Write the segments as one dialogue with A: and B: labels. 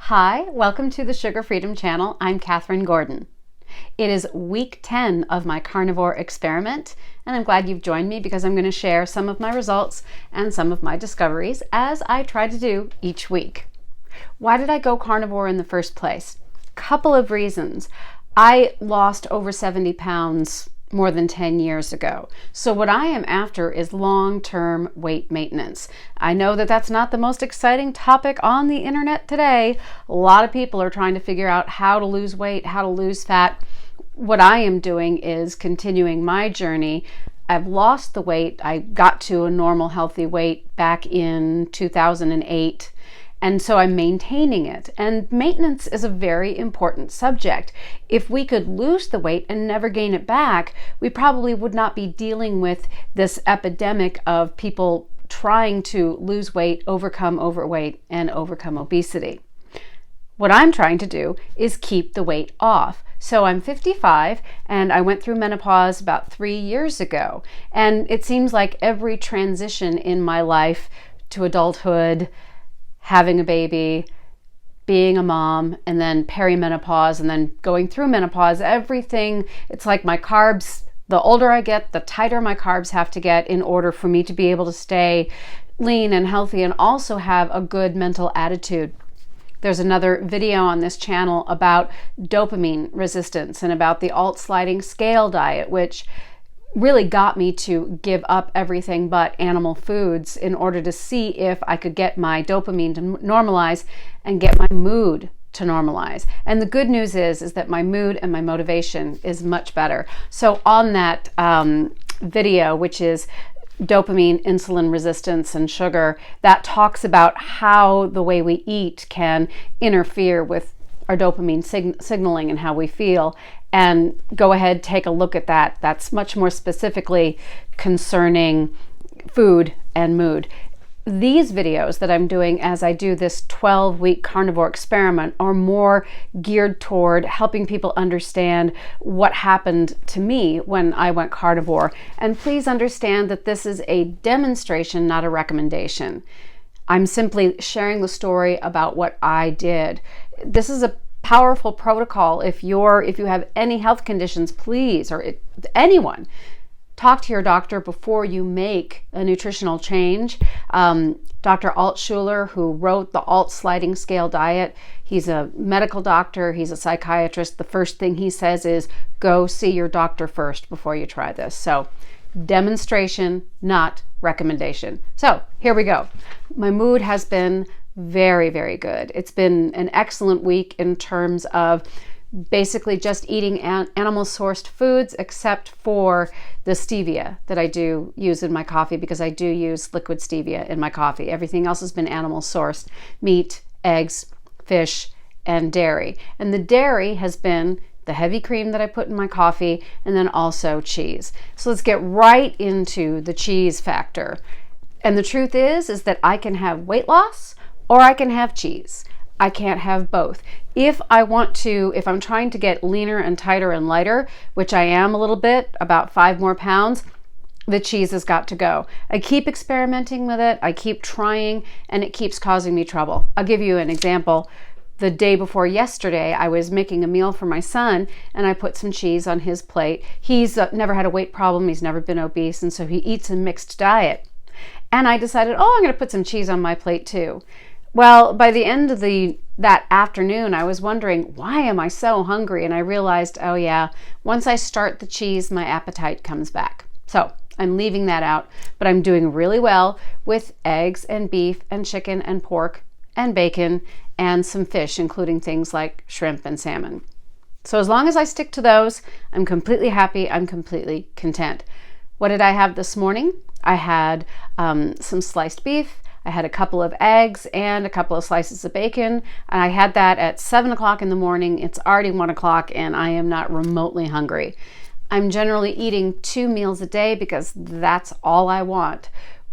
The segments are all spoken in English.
A: Hi, welcome to the Sugar Freedom Channel. I'm Katherine Gordon. It is week 10 of my carnivore experiment, and I'm glad you've joined me because I'm going to share some of my results and some of my discoveries as I try to do each week. Why did I go carnivore in the first place? Couple of reasons. I lost over 70 pounds more than 10 years ago. So what I am after is long-term weight maintenance. I know that that's not the most exciting topic on the internet today. A lot of people are trying to figure out how to lose weight, how to lose fat. What I am doing is continuing my journey. I've lost the weight. I got to a normal healthy weight back in 2008. And so I'm maintaining it. And maintenance is a very important subject. If we could lose the weight and never gain it back, we probably would not be dealing with this epidemic of people trying to lose weight, overcome overweight, and overcome obesity. What I'm trying to do is keep the weight off. So I'm 55 and I went through menopause about 3 years ago. And it seems like every transition in my life to adulthood, having a baby, being a mom, and then perimenopause, and then going through menopause, everything, it's like my carbs, the older I get, the tighter my carbs have to get in order for me to be able to stay lean and healthy and also have a good mental attitude. There's another video on this channel about dopamine resistance and about the alt sliding scale diet, which really got me to give up everything but animal foods in order to see if I could get my dopamine to normalize and get my mood to normalize. And the good news is that my mood and my motivation is much better. So on that video, which is dopamine, insulin resistance, and sugar, that talks about how the way we eat can interfere with our dopamine signaling and how we feel. And go ahead, take a look at that. That's much more specifically concerning food and mood. These videos that I'm doing as I do this 12-week carnivore experiment are more geared toward helping people understand what happened to me when I went carnivore. And please understand that this is a demonstration, not a recommendation. I'm simply sharing the story about what I did. This is a powerful protocol. If you have any health conditions, please, or anyone, talk to your doctor before you make a nutritional change. Dr. Altshuler, who wrote the alt sliding scale diet, he's a medical doctor, he's a psychiatrist. The first thing he says is go see your doctor first before you try this. So demonstration, not recommendation. So here we go. My mood has been very, very good. It's been an excellent week in terms of basically just eating animal sourced foods, except for the stevia that I do use in my coffee, because I do use liquid stevia in my coffee. Everything else has been animal sourced: meat, eggs, fish, and dairy. And the dairy has been the heavy cream that I put in my coffee, and then also cheese. So let's get right into the cheese factor. And the truth is that I can have weight loss or I can have cheese. I can't have both. If I'm trying to get leaner and tighter and lighter, which I am a little bit, about 5 more pounds, the cheese has got to go. I keep experimenting with it. I keep trying, and it keeps causing me trouble. I'll give you an example. The day before yesterday, I was making a meal for my son, and I put some cheese on his plate. He's never had a weight problem. He's never been obese, and so he eats a mixed diet. And I decided, I'm going to put some cheese on my plate too. Well, by the end of that afternoon, I was wondering, why am I so hungry? And I realized, once I start the cheese, my appetite comes back. So I'm leaving that out, but I'm doing really well with eggs and beef and chicken and pork and bacon and some fish, including things like shrimp and salmon. So as long as I stick to those, I'm completely happy. I'm completely content. What did I have this morning? I had some sliced beef. I had a couple of eggs and a couple of slices of bacon. And I had that at 7 o'clock in the morning. It's already 1 o'clock and I am not remotely hungry. I'm generally eating 2 meals a day because that's all I want.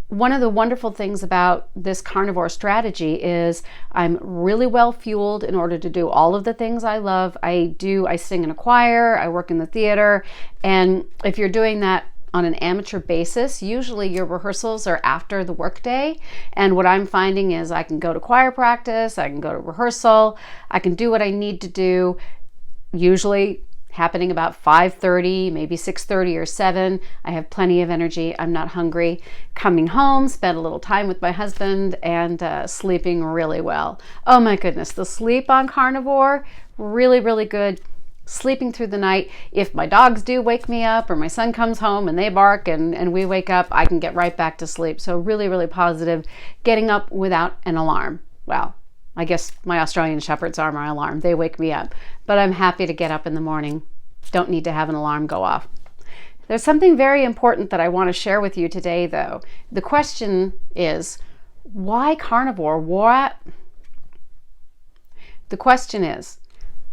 A: One of the wonderful things about this carnivore strategy is I'm really well fueled in order to do all of the things I love. I sing in a choir, I work in the theater, and if you're doing that on an amateur basis. Usually your rehearsals are after the workday, and what I'm finding is I can go to choir practice, I can go to rehearsal, I can do what I need to do, usually happening about 5:30, maybe 6:30 or 7. I have plenty of energy. I'm not hungry. Coming home, spend a little time with my husband, and sleeping really well. Oh my goodness, the sleep on carnivore, really, really good. Sleeping through the night. If my dogs do wake me up or my son comes home and they bark and we wake up, I can get right back to sleep. So really, really positive. Getting up without an alarm. Well, I guess my Australian Shepherds are my alarm. They wake me up. But I'm happy to get up in the morning. Don't need to have an alarm go off. There's something very important that I want to share with you today, though. The question is, why carnivore? The question is,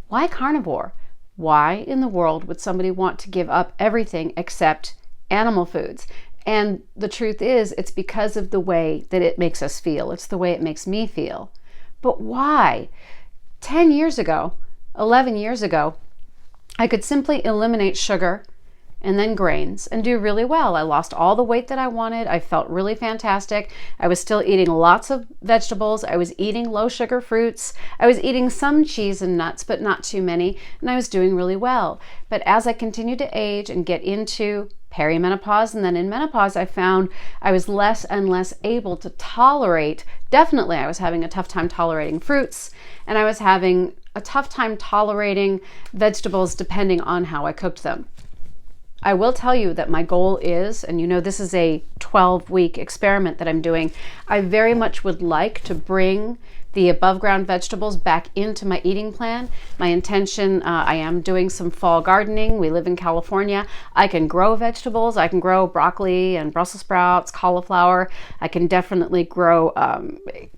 A: why carnivore? Why in the world would somebody want to give up everything except animal foods? And the truth is, it's because of the way that it makes us feel. It's the way it makes me feel. But why? 10 years ago, 11 years ago, I could simply eliminate sugar and then grains and do really well. I lost all the weight that I wanted. I felt really fantastic. I was still eating lots of vegetables. I was eating low sugar fruits. I was eating some cheese and nuts, but not too many. And I was doing really well. But as I continued to age and get into perimenopause and then in menopause, I found I was less and less able to tolerate. Definitely, I was having a tough time tolerating fruits, and I was having a tough time tolerating vegetables depending on how I cooked them. I will tell you that my goal is, and you know this is a 12-week experiment that I'm doing, I very much would like to bring the above ground vegetables back into my eating plan. My intention, I am doing some fall gardening. We live in California. I can grow vegetables. I can grow broccoli and Brussels sprouts, cauliflower. I can definitely grow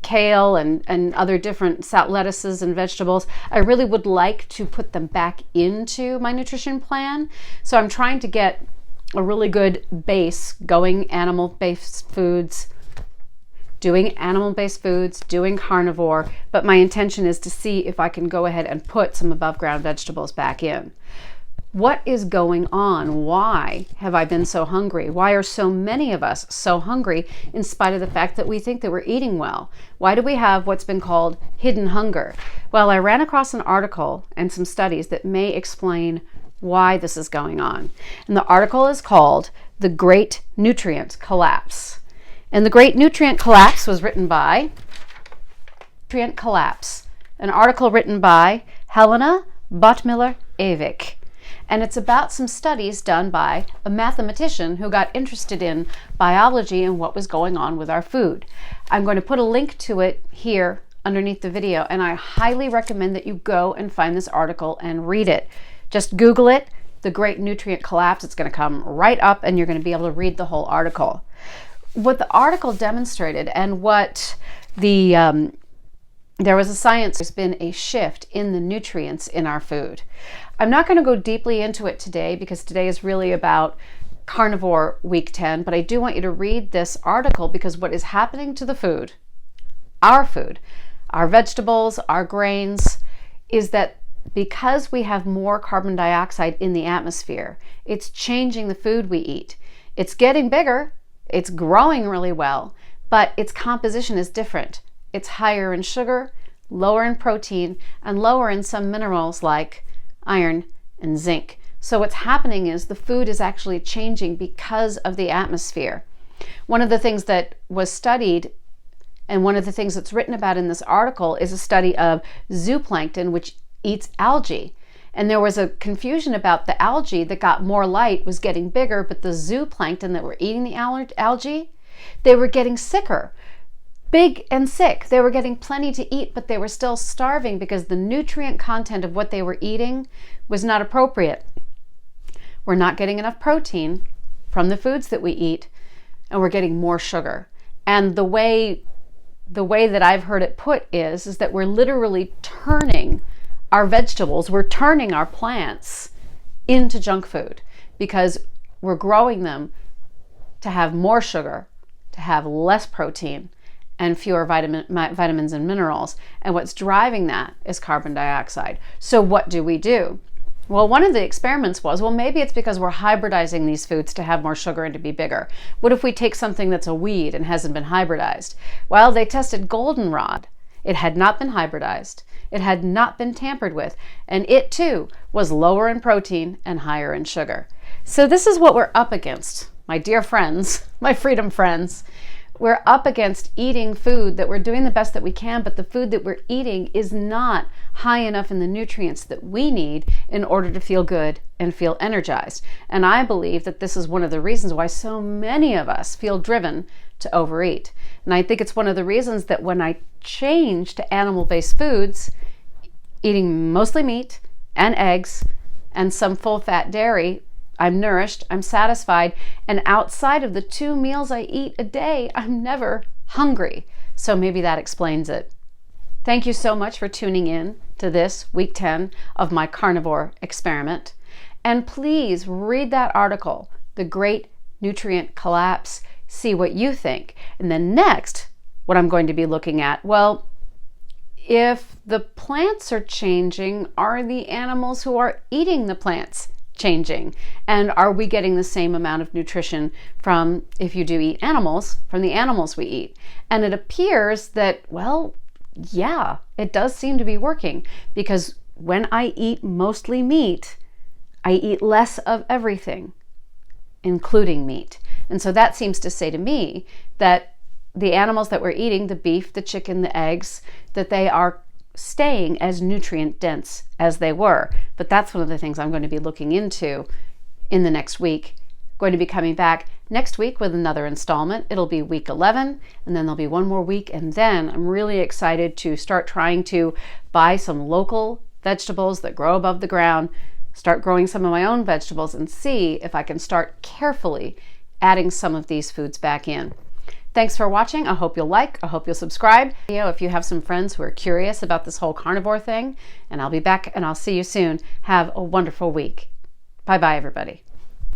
A: kale and other different lettuces and vegetables. I really would like to put them back into my nutrition plan. So I'm trying to get a really good base going, animal-based foods, doing animal-based foods, doing carnivore, but my intention is to see if I can go ahead and put some above ground vegetables back in. What is going on? Why have I been so hungry? Why are so many of us so hungry in spite of the fact that we think that we're eating well? Why do we have what's been called hidden hunger? Well, I ran across an article and some studies that may explain why this is going on. And the article is called The Great Nutrient Collapse. And The Great Nutrient Collapse was written by an article written by Helena Bottmiller-Avik. And it's about some studies done by a mathematician who got interested in biology and what was going on with our food. I'm going to put a link to it here underneath the video, and I highly recommend that you go and find this article and read it. Just Google it, The Great Nutrient Collapse. It's going to come right up, and you're going to be able to read the whole article. What the article demonstrated and what there was a science, there's been a shift in the nutrients in our food. I'm not going to go deeply into it today because today is really about carnivore week 10, but I do want you to read this article because what is happening to the food, our vegetables, our grains, is that because we have more carbon dioxide in the atmosphere, it's changing the food we eat. It's getting bigger. It's growing really well, but its composition is different. It's higher in sugar, lower in protein, and lower in some minerals like iron and zinc. So what's happening is the food is actually changing because of the atmosphere. One of the things that was studied and one of the things that's written about in this article is a study of zooplankton, which eats algae. And there was a confusion about the algae that got more light was getting bigger, but the zooplankton that were eating the algae, they were getting sicker, big and sick. They were getting plenty to eat, but they were still starving because the nutrient content of what they were eating was not appropriate. We're not getting enough protein from the foods that we eat, and we're getting more sugar. And the way that I've heard it put is that we're literally turning our vegetables, we're turning our plants into junk food because we're growing them to have more sugar, to have less protein, and fewer vitamins and minerals. And what's driving that is carbon dioxide. So what do? Well, one of the experiments was, well, maybe it's because we're hybridizing these foods to have more sugar and to be bigger. What if we take something that's a weed and hasn't been hybridized? Well, they tested goldenrod. It had not been hybridized. It had not been tampered with. And it too was lower in protein and higher in sugar. So this is what we're up against, my dear friends, my freedom friends. We're up against eating food that we're doing the best that we can, but the food that we're eating is not high enough in the nutrients that we need in order to feel good and feel energized. And I believe that this is one of the reasons why so many of us feel driven to overeat. And I think it's one of the reasons that when I changed to animal-based foods, eating mostly meat and eggs and some full-fat dairy, I'm nourished, I'm satisfied, and outside of the 2 meals I eat a day, I'm never hungry. So maybe that explains it. Thank you so much for tuning in to this week 10 of my carnivore experiment. And please read that article, The Great Nutrient Collapse, see what you think. And then next, what I'm going to be looking at, well, if the plants are changing, are the animals who are eating the plants changing? And are we getting the same amount of nutrition from, if you do eat animals, from the animals we eat? And it appears that, well, yeah, it does seem to be working, because when I eat mostly meat, I eat less of everything, including meat. And so that seems to say to me that the animals that we're eating, the beef, the chicken, the eggs, that they are staying as nutrient dense as they were. But that's one of the things I'm going to be looking into in the next week. Going to be coming back next week with another installment. It'll be week 11, and then there'll be one more week, and then I'm really excited to start trying to buy some local vegetables that grow above the ground, start growing some of my own vegetables, and see if I can start carefully adding some of these foods back in. Thanks for watching. I hope you'll like, I hope you'll subscribe. If you have some friends who are curious about this whole carnivore thing, and I'll be back and I'll see you soon. Have a wonderful week. Bye-bye, everybody.